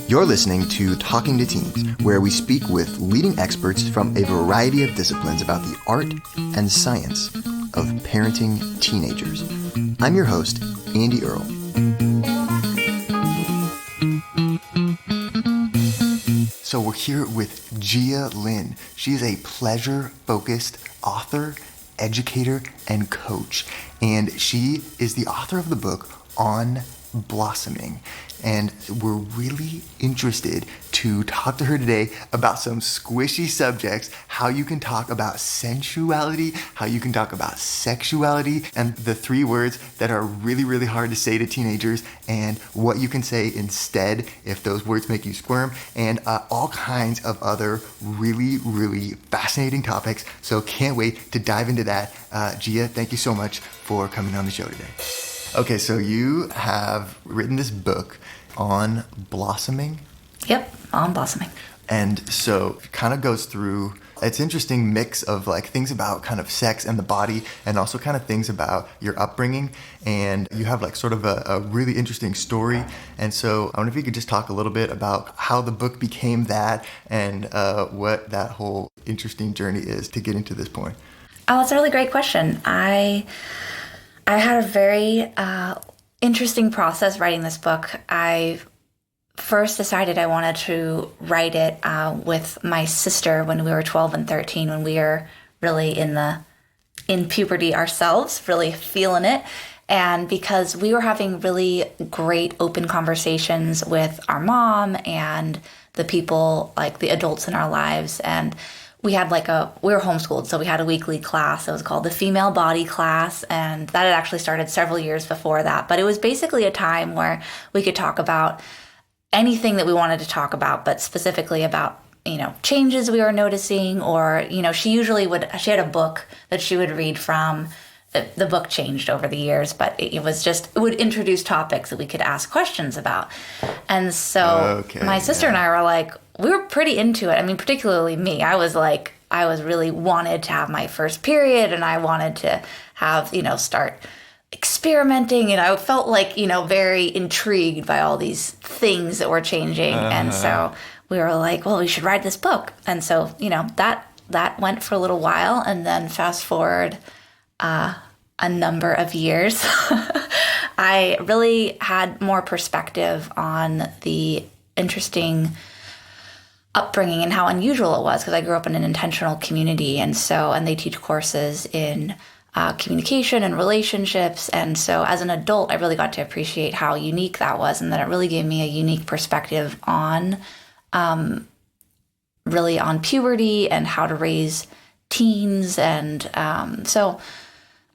You're listening to Talking to Teens, where we speak with leading experts from a variety of disciplines about the art and science of parenting teenagers. I'm your host, Andy Earle. So we're here with Gia Lynne. She is a pleasure-focused author, educator, and coach. And she is the author of the book On Blossoming. And we're really interested to talk to her today about some squishy subjects, how you can talk about sensuality, how you can talk about sexuality, and the three words that are really, really hard to say to teenagers, and what you can say instead if those words make you squirm, and all kinds of other really, really fascinating topics. So can't wait to dive into that. Gia, thank you so much for coming on the show today. Okay, so you have written this book on blossoming. Yep, On Blossoming. And so it kind of goes through, it's an interesting mix of like things about kind of sex and the body, and also kind of things about your upbringing. And you have like sort of a really interesting story. And so I wonder if you could just talk a little bit about how the book became that, and what that whole interesting journey is to get into this point. Oh, that's a really great question. I had a very interesting process writing this book. I first decided I wanted to write it with my sister when we were 12 and 13, when we were really in puberty ourselves, really feeling it. And because we were having really great open conversations with our mom and the people, like the adults in our lives, and we had we were homeschooled, so we had a weekly class. It was called the Female Body Class, and that had actually started several years before that. But it was basically a time where we could talk about anything that we wanted to talk about, but specifically about, changes we were noticing, or, she had a book that she would read from. The book changed over the years, but it would introduce topics that we could ask questions about. And so my sister and I were we were pretty into it. I mean, particularly me. I was really wanted to have my first period, and I wanted to have, start experimenting. And I felt very intrigued by all these things that were changing. And so we were well, we should write this book. And so, that went for a little while. And then fast forward a number of years, I really had more perspective on the interesting upbringing and how unusual it was, because I grew up in an intentional community, and they teach courses in communication and relationships. And so as an adult, I really got to appreciate how unique that was, and that it really gave me a unique perspective on really on puberty and how to raise teens. And so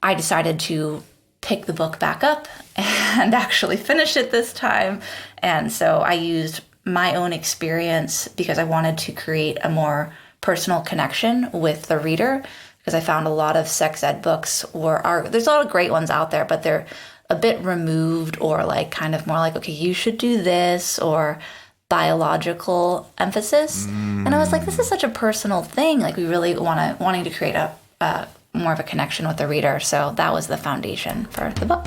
I decided to pick the book back up and actually finish it this time. And so I used my own experience because I wanted to create a more personal connection with the reader, because I found a lot of sex ed books there's a lot of great ones out there, but they're a bit removed, or kind of more okay, you should do this, or biological emphasis. And I was this is such a personal thing. We really wanting to create a more of a connection with the reader. So that was the foundation for the book.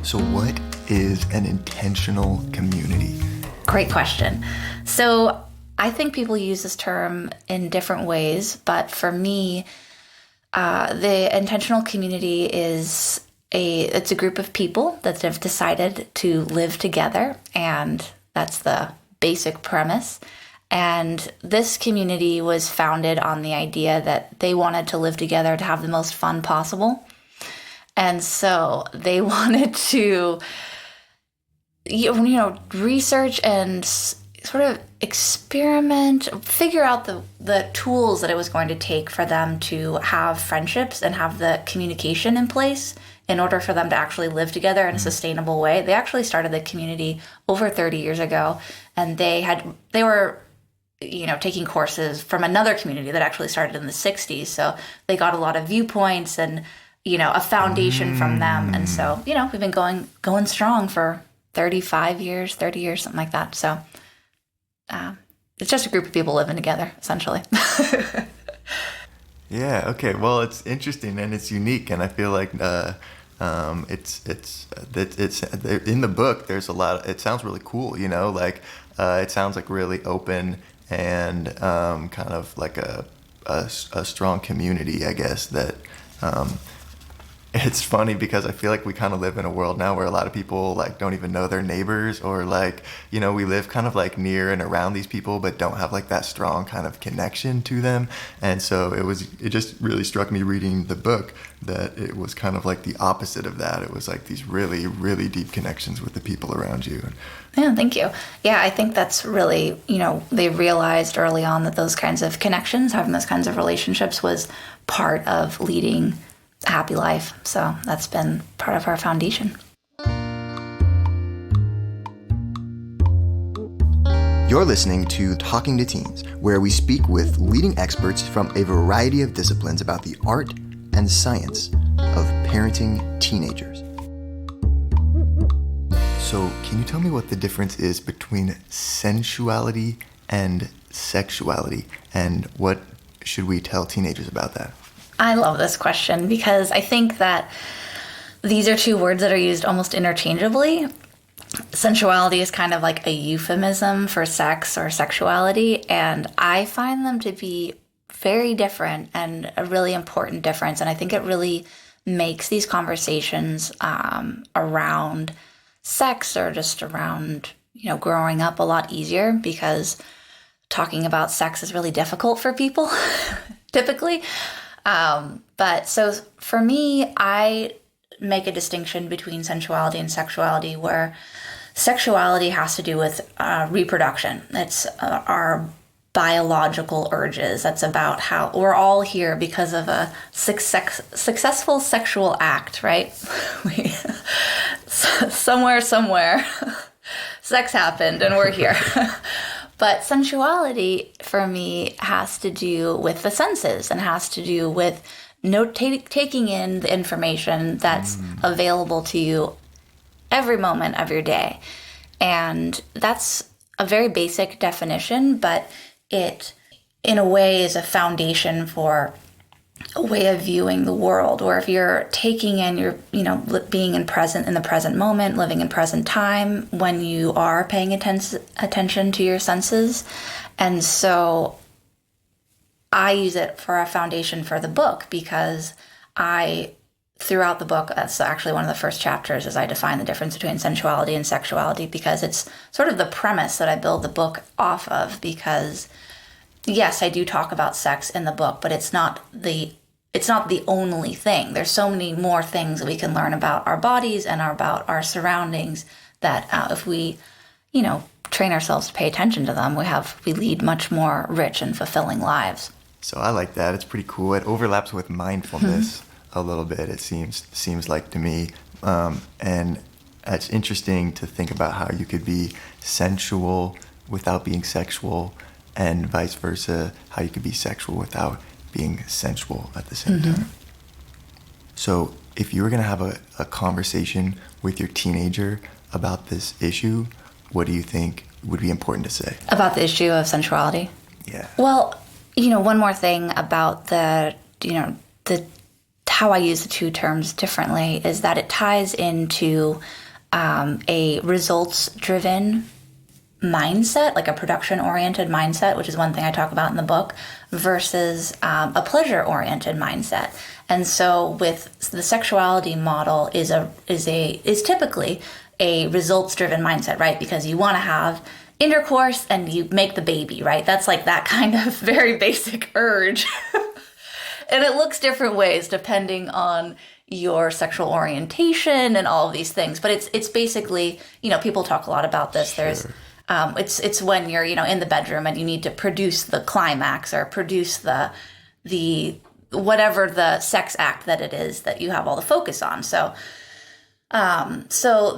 So what is an intentional community? Great question. So I think people use this term in different ways, but for me, the intentional community it's a group of people that have decided to live together, and that's the basic premise. And this community was founded on the idea that they wanted to live together to have the most fun possible. And so they wanted to, research and sort of experiment, figure out the tools that it was going to take for them to have friendships and have the communication in place in order for them to actually live together in a sustainable way. They actually started the community over 30 years ago, and they were taking courses from another community that actually started in the 60s. So they got a lot of viewpoints and, a foundation from them. And so, we've been going strong for 30 years, something like that. So it's just a group of people living together, essentially. Yeah, okay. Well, it's interesting and it's unique. And I feel like It's in the book. There's a lot. It sounds really cool. Like it sounds like really open and kind of like a strong community, I guess. That it's funny because I feel like we kind of live in a world now where a lot of people like don't even know their neighbors, or like, we live kind of like near and around these people but don't have like that strong kind of connection to them. And so it just really struck me reading the book that it was kind of like the opposite of that. It was like these really, really deep connections with the people around you. Yeah, thank you. Yeah, I think that's really, they realized early on that those kinds of connections, having those kinds of relationships was part of leading a happy life. So that's been part of our foundation. You're listening to Talking to Teens, where we speak with leading experts from a variety of disciplines about the art and science of parenting teenagers. So, can you tell me what the difference is between sensuality and sexuality, and what should we tell teenagers about that? I love this question because I think that these are two words that are used almost interchangeably. Sensuality is kind of like a euphemism for sex or sexuality, and I find them to be very different and a really important difference. And I think it really makes these conversations around sex or just around, growing up a lot easier, because talking about sex is really difficult for people, typically. But so for me, I make a distinction between sensuality and sexuality, where sexuality has to do with reproduction. It's our biological urges. That's about how we're all here because of a successful sexual act, right? Somewhere, sex happened and we're here. But sensuality, for me, has to do with the senses and has to do with taking in the information that's available to you every moment of your day. And that's a very basic definition, but it, in a way, is a foundation for a way of viewing the world, where if you're taking in your, being in the present moment, living in present time, when you are paying attention to your senses. And so I use it for a foundation for the book, because throughout the book, that's actually one of the first chapters, is I define the difference between sensuality and sexuality, because it's sort of the premise that I build the book off of. Because yes, I do talk about sex in the book, but it's not the only thing. There's so many more things that we can learn about our bodies and about our surroundings that if we, train ourselves to pay attention to them, we lead much more rich and fulfilling lives. So I like that. It's pretty cool. It overlaps with mindfulness a little bit, it seems like to me. And it's interesting to think about how you could be sensual without being sexual, and vice versa, how you could be sexual without being sensual at the same time. So if you were going to have a conversation with your teenager about this issue, what do you think would be important to say? About the issue of sensuality? Yeah. Well, one more thing about how I use the two terms differently is that it ties into a results-driven mindset, like a production-oriented mindset, which is one thing I talk about in the book, versus a pleasure-oriented mindset. And so, with the sexuality model, is typically a results-driven mindset, right? Because you want to have intercourse and you make the baby, right? That's like that kind of very basic urge, and it looks different ways depending on your sexual orientation and all of these things. But it's basically, people talk a lot about this. Sure. There's it's when you're, in the bedroom and you need to produce the climax or produce the whatever the sex act that it is that you have all the focus on. So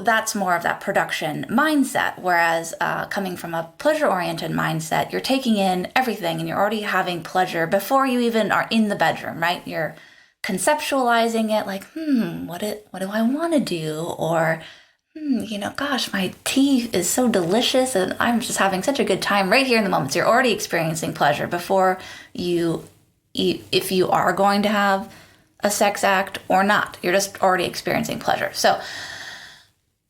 that's more of that production mindset. Whereas coming from a pleasure-oriented mindset, you're taking in everything and you're already having pleasure before you even are in the bedroom, right? You're conceptualizing it like, what do I want to do? Or gosh, my tea is so delicious and I'm just having such a good time right here in the moment. So you're already experiencing pleasure before if you are going to have a sex act or not. You're just already experiencing pleasure. So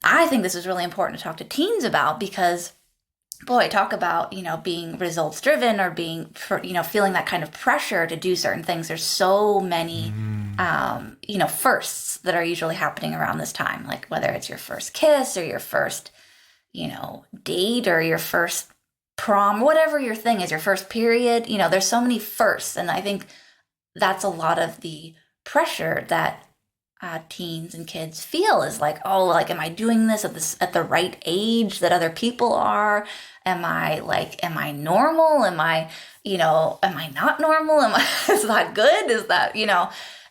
I think this is really important to talk to teens about because, boy, talk about, being results driven or feeling that kind of pressure to do certain things. There's so many, firsts that are usually happening around this time, like whether it's your first kiss or your first, date or your first prom, whatever your thing is, your first period, there's so many firsts. And I think that's a lot of the pressure that teens and kids feel is like, oh, like, am I doing this at the right age that other people are? Am I normal? Am I not normal? Is that good? Is that,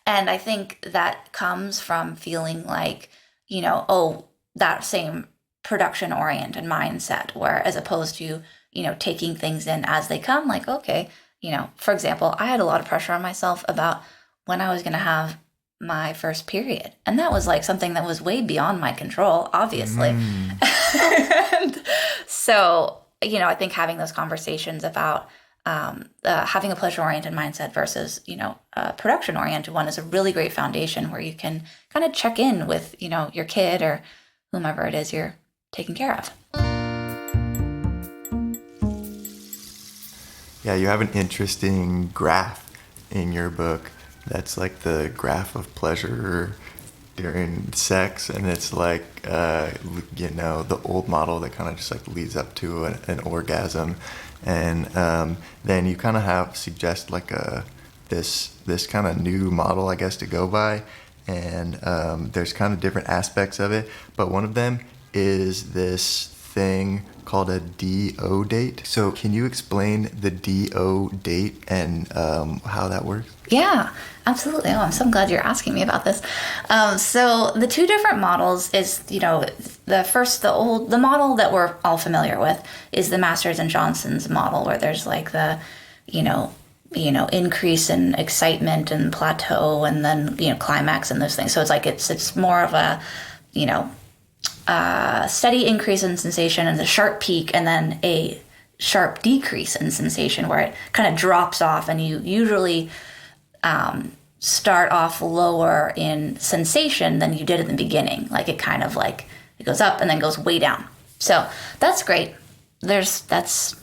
and I think that comes from feeling like, that same production oriented mindset, where as opposed to, taking things in as they come, like, okay, for example, I had a lot of pressure on myself about when I was going to have my first period. And that was like something that was way beyond my control, obviously. And so, I think having those conversations about having a pleasure-oriented mindset versus, a production-oriented one is a really great foundation where you can kind of check in with, your kid or whomever it is you're taking care of. Yeah, you have an interesting graph in your book that's like the graph of pleasure during sex, and it's like the old model that kind of just like leads up to an orgasm, and then you kind of suggest like this kind of new model, I guess, to go by, and there's kind of different aspects of it, but one of them is this thing called a DO date. So can you explain the DO date and how that works? Yeah, absolutely. Oh, I'm so glad you're asking me about this. So the two different models is, the model that we're all familiar with is the Masters and Johnson's model, where there's like the, increase in excitement and plateau and then, climax and those things. So it's like, it's more of a, steady increase in sensation and a sharp peak and then a sharp decrease in sensation where it kind of drops off, and you usually start off lower in sensation than you did in the beginning. Like it kind of like it goes up and then goes way down. So that's great. That's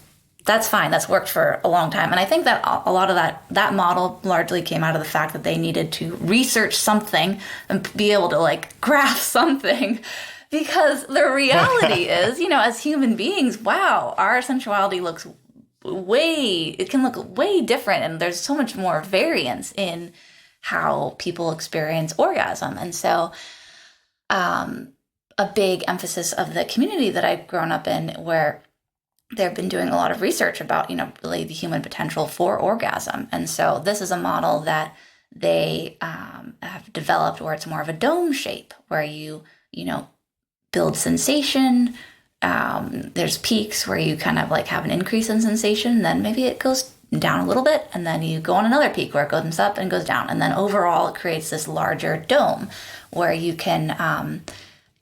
fine. That's worked for a long time. And I think that a lot of that model largely came out of the fact that they needed to research something and be able to like graph something. Because the reality is, as human beings, wow, our sensuality can look way different. And there's so much more variance in how people experience orgasm. And so a big emphasis of the community that I've grown up in, where they've been doing a lot of research about, really the human potential for orgasm. And so this is a model that they have developed where it's more of a dome shape, where you build sensation. There's peaks where you kind of like have an increase in sensation, then maybe it goes down a little bit, and then you go on another peak where it goes up and goes down, and then overall it creates this larger dome where you can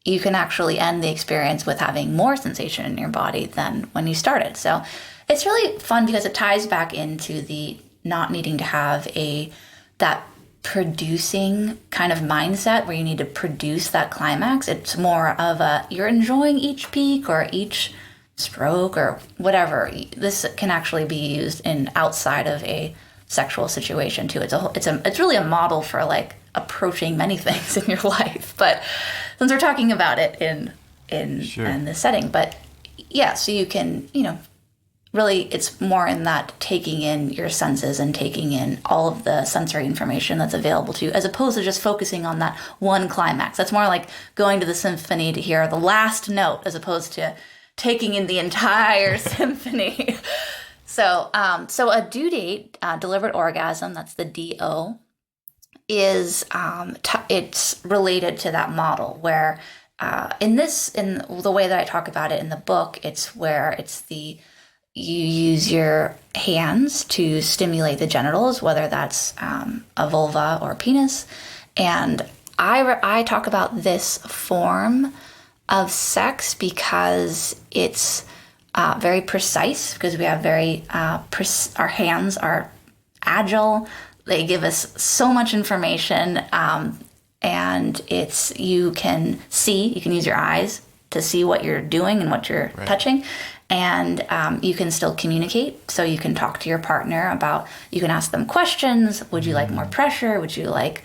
actually end the experience with having more sensation in your body than when you started. So it's really fun because it ties back into the not needing to have that producing kind of mindset where you need to produce that climax. It's more of you're enjoying each peak or each stroke or whatever. This can actually be used in outside of a sexual situation too. It's really a model for like approaching many things in your life. But since we're talking about it in this setting, but yeah, so you can, really, it's more in that taking in your senses and taking in all of the sensory information that's available to you, as opposed to just focusing on that one climax. That's more like going to the symphony to hear the last note, as opposed to taking in the entire symphony. So a due date, delivered orgasm, that's the DO, is it's related to that model where in the way that I talk about it in the book, it's where you use your hands to stimulate the genitals, whether that's a vulva or penis. And I talk about this form of sex because it's very precise, because we have our hands are agile. they give us so much information, and you can use your eyes to see what you're doing and what you're touching, and you can still communicate. So you can talk to your partner about, you can ask them questions. Would you like more pressure? Would you like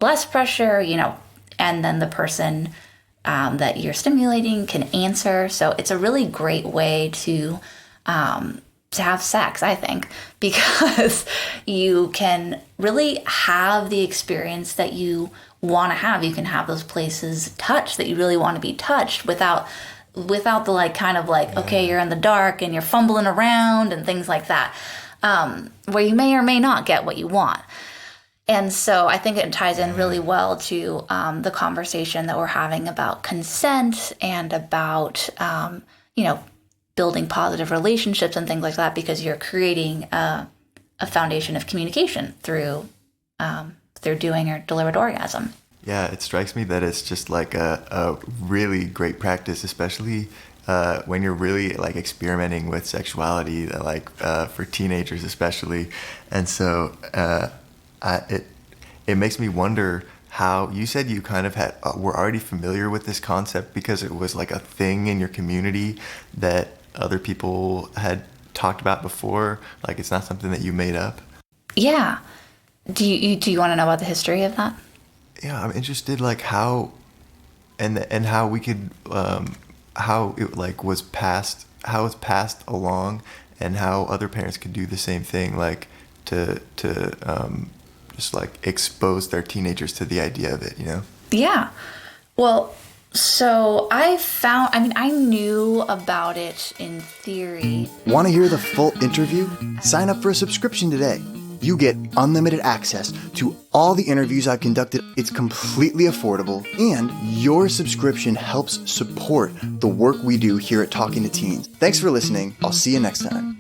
less pressure? And then the person that you're stimulating can answer. So it's a really great way to have sex, I think, because you can really have the experience that you want to have. You can have those places touched that you really want to be touched without the okay, you're in the dark and you're fumbling around and things like that, where you may or may not get what you want. And so I think it ties in really well to the conversation that we're having about consent and about, building positive relationships and things like that, because you're creating a foundation of communication through doing or delivered orgasm. Yeah, it strikes me that it's just like a really great practice, especially when you're really like experimenting with sexuality, for teenagers especially. And so it makes me wonder how you said you kind of were already familiar with this concept because it was like a thing in your community that other people had talked about before. Like, it's not something that you made up. Yeah. Do you want to know about the history of that? Yeah, I'm interested, like how, and how we could, how it like was passed, how it's passed along, and how other parents could do the same thing, like to just like expose their teenagers to the idea of it, Yeah. Well, so I knew about it in theory. Want to hear the full interview? Sign up for a subscription today. You get unlimited access to all the interviews I've conducted. It's completely affordable, and your subscription helps support the work we do here at Talking to Teens. Thanks for listening. I'll see you next time.